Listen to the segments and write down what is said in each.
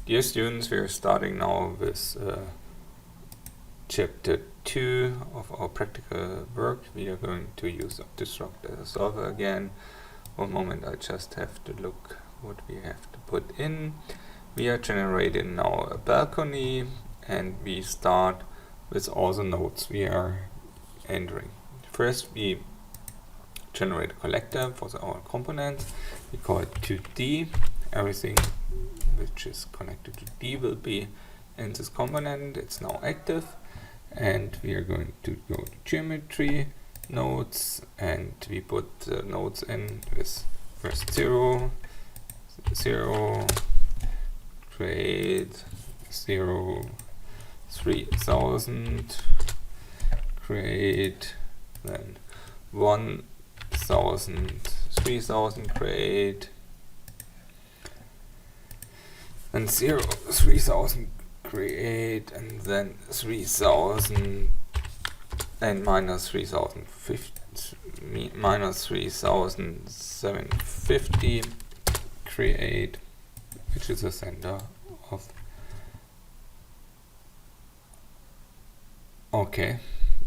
Dear students, we are starting now with chapter 2 of our practical work. We are going to use Destruct as a solver again. One moment, I just have to look what we have to put in. We are generating now a balcony, and we start with all the nodes we are entering. First, we generate a collector for our components. We call it 2D. Everything which is connected to D will be in this component. It's now active, and we are going to go to geometry nodes, and we put the nodes in with first 0, 0, create 0, 3000, create, then 1000, 3000, create, and 0, 3000, create, and then 3000 and minus 3050, minus 3750, create, which is the center of. Okay,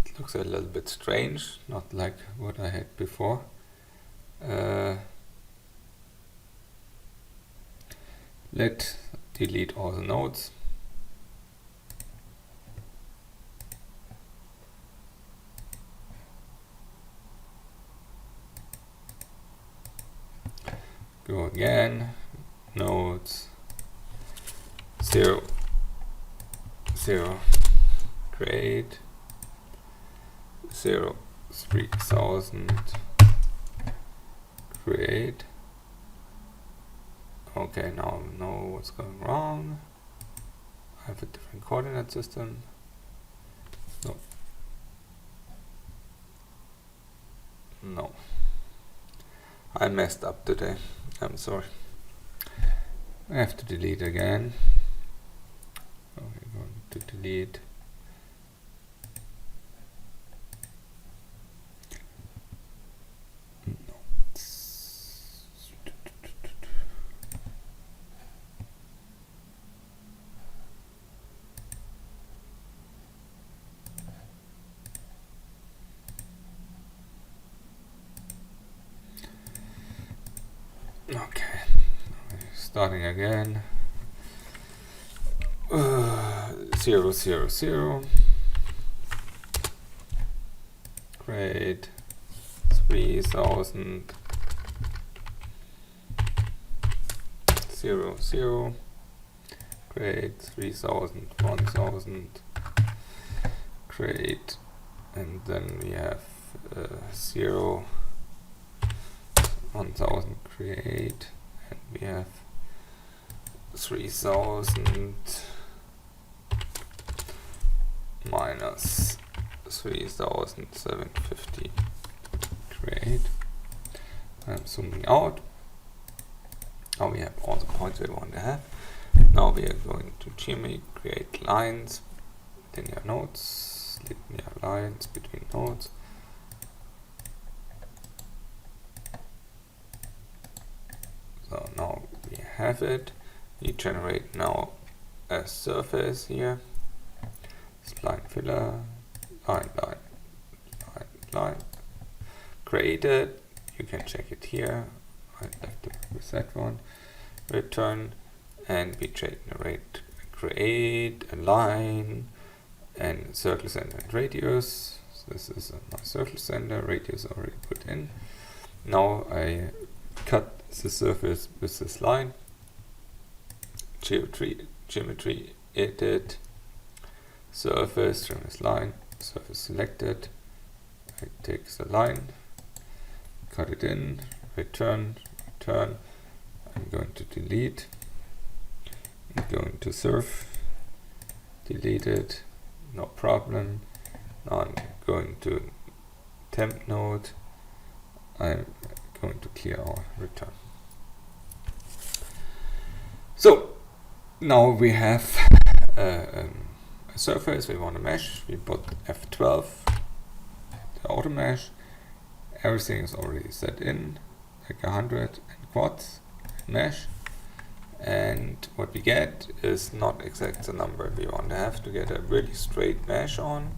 it looks a little bit strange, not like what I had before. Let's delete all the nodes. Go again, nodes, 0, 0, create, 0, 3000, create. Okay, now I know what's going wrong. I have a different coordinate system. No. No. I messed up today. I'm sorry. I have to delete again. Okay, going to delete. Okay, starting again. 0, 0, 0. Create 3000. 0, 0. Create 3000, 1000. Create, and then we have 0. 1000, create, and we have 3000 minus 3750, create. I'm zooming out. Now we have all the points we want to have. Now we are going to geometry, create lines, linear nodes, linear lines between nodes. So now we have it. We generate now a surface here. Line filler, line, line, line, line. Created. You can check it here. I'd like to with that one. Return, and we generate, create a line and circle center and radius. So this is my circle center. Radius already put in. Now I cut the surface with this line. Geometry edit, surface from this line, surface selected. I take the line, cut it in, return, return. I'm going to delete. I'm going to surf, delete it, no problem. Now I'm going to temp node. I'm going to clear our return. So now we have a surface we want to mesh. We put F12, the auto mesh. Everything is already set in, like 100 and quads mesh, and what we get is not exact the number we want to have to get a really straight mesh on,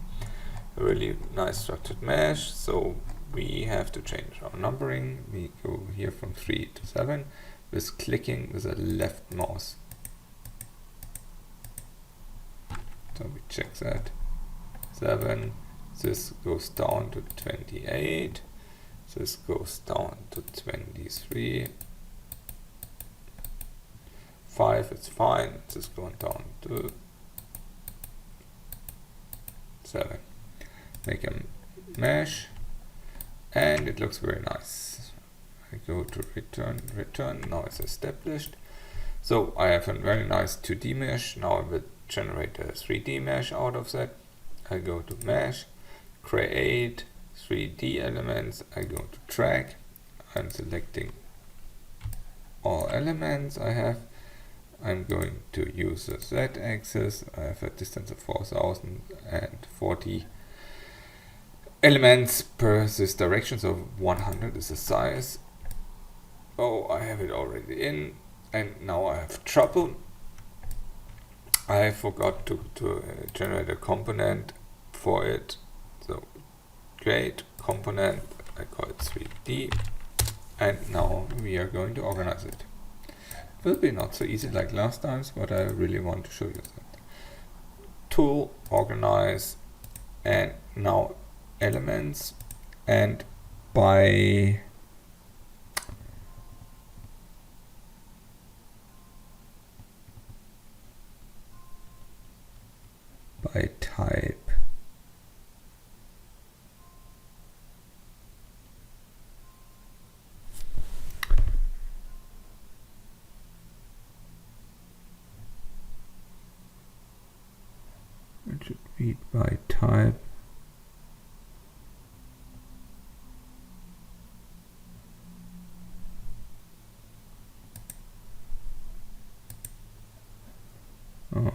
a really nice structured mesh. So we have to change our numbering. We go here from 3 to 7 with clicking with a left mouse. So we check that. 7. This goes down to 28. This goes down to 23. 5 is fine. This going down to 7. Make a mesh, and it looks very nice. I go to return. Now it's established. So I have a very nice 2D mesh. Now I will generate a 3D mesh out of that. I go to mesh, create 3D elements. I go to track. I'm selecting all elements I have. I'm going to use the z-axis. I have a distance of 4040 elements per this direction, so 100 is the size. Oh, I have it already in, and now I have trouble. I forgot to generate a component for it. So create component, I call it 3D, and now we are going to organize it. It will be not so easy like last times, but I really want to show you that. Tool, organize, and now elements, and by type. It should be by type. Oh.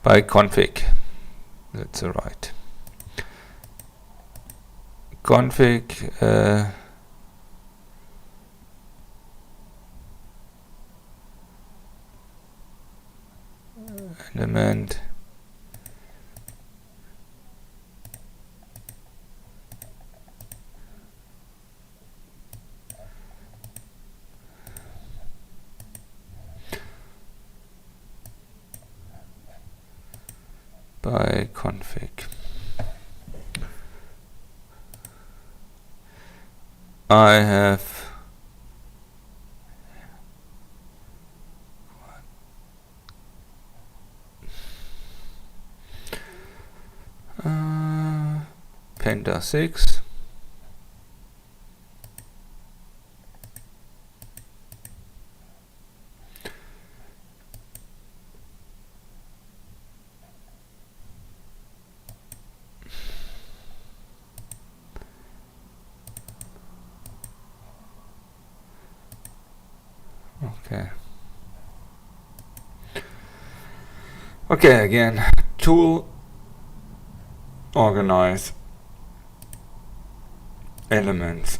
By config, that's the right config. Element by config. I have Penta 6. Okay, again, tool, organize, elements.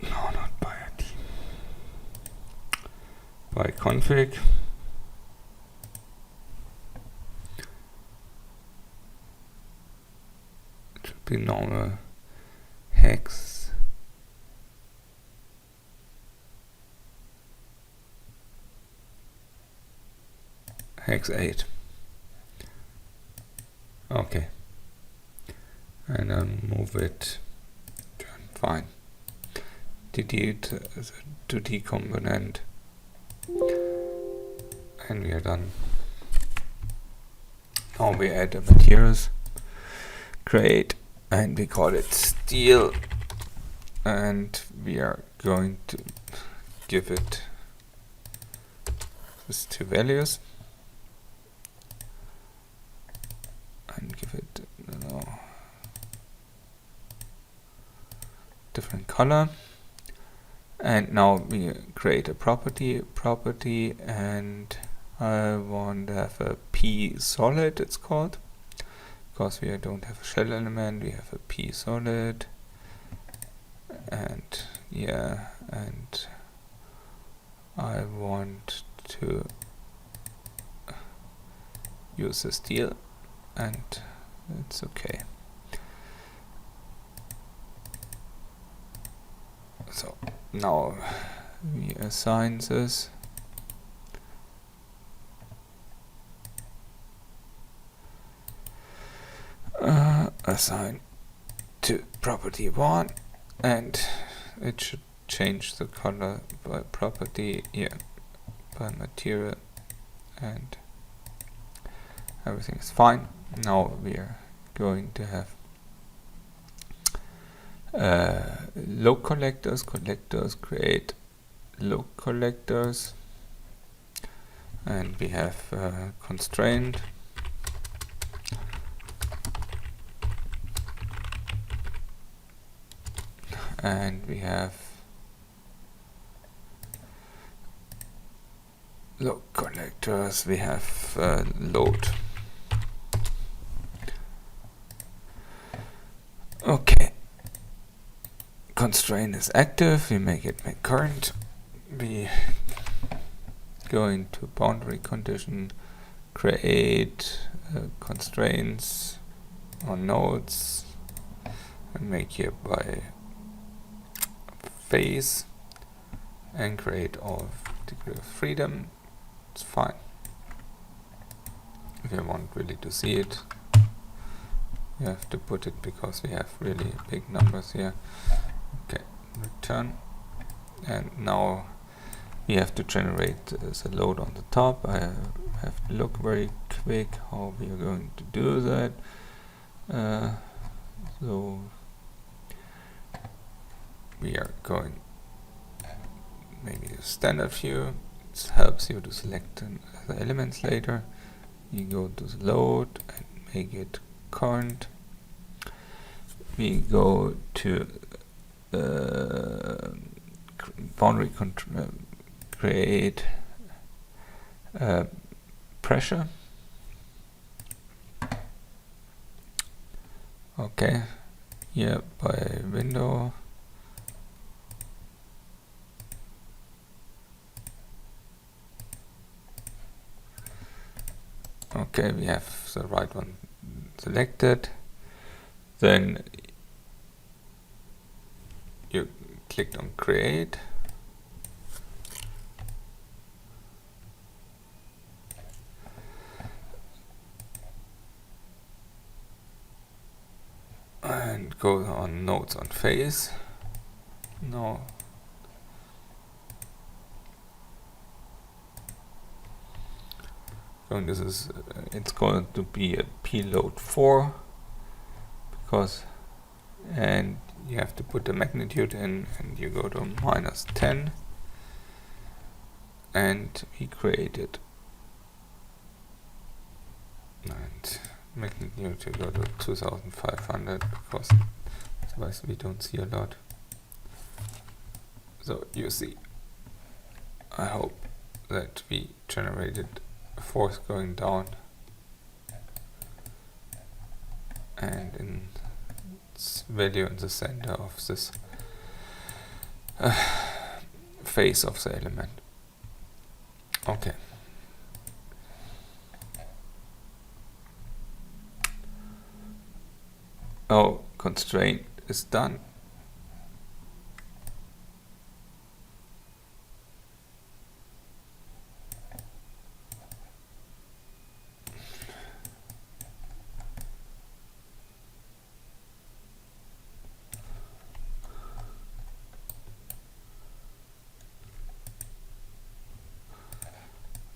No, not by ID. By config. It should be normal hex. Hex 8. Okay. And then move it. Fine. Delete the 2D component. And we are done. now we add the materials, create, and we call it steel, and we are going to give it these two values and give it different color. And now we create a property, and I want to have a P solid, it's called, because we don't have a shell element. We have a P solid, and yeah, and I want to use the steel, and it's okay. So now we assign this. Assign to property 1, and it should change the color by property, by material, and everything is fine. Now we are going to have load collectors, create load collectors, and we have constraint, and we have load collectors, we have load. Okay, constraint is active, we make current. We going to boundary condition, create constraints on nodes, and make here by phase, and create all degree of freedom. It's fine. If you want really to see it, you have to put it, because we have really big numbers here. Okay, return, and now we have to generate the load on the top. I have to look very quick how we are going to do that. So we are going maybe a standard view. It helps you to select the elements later. You go to the load and make it current. We go to boundary control, create pressure. Okay, here by window. Okay, we have the right one selected. Then you click on create. And go on nodes on phase. No. And this is it's going to be a pload 4, because, and you have to put the magnitude in, and you go to -10, and we create it, and magnitude to go to 2500, because otherwise we don't see a lot. So you see, I hope that we generated a force going down, and in its value in the center of this face of the element. Okay. Oh, constraint is done.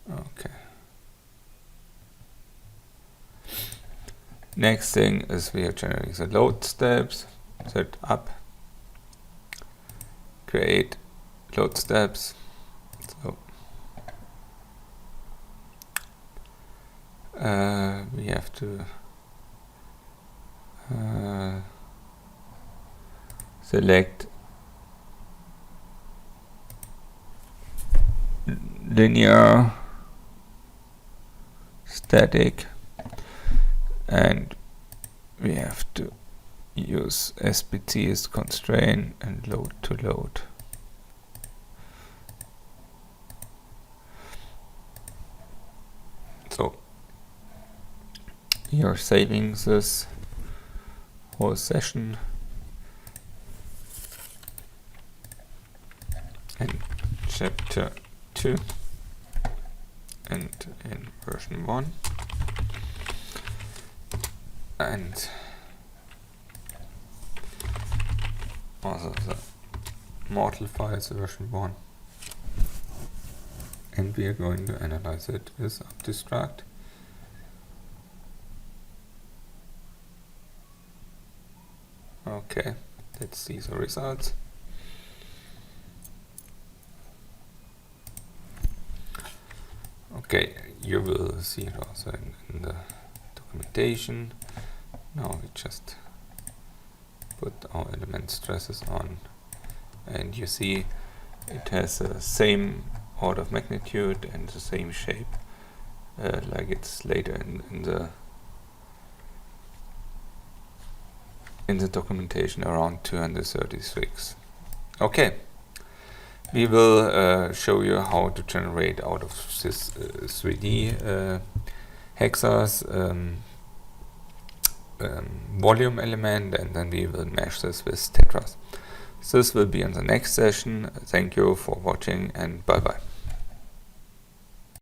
Okay. Next thing is we are generating the load steps. Set up, create load steps. So we have to select linear, static, and we have to use SPT as constraint and load to load. So you're saving this whole session in chapter 2 and in version 1, and also the model files version 1, and we are going to analyze it with UpDestruct. Okay, let's see the results. Okay, you will see it also in the documentation. Now we just put our element stresses on, and you see it has the same order of magnitude and the same shape like it's later in the documentation, around 236. Okay, we will show you how to generate out of this 3D hexas volume element, and then we will mesh this with tetras. This will be in the next session. Thank you for watching, and bye bye.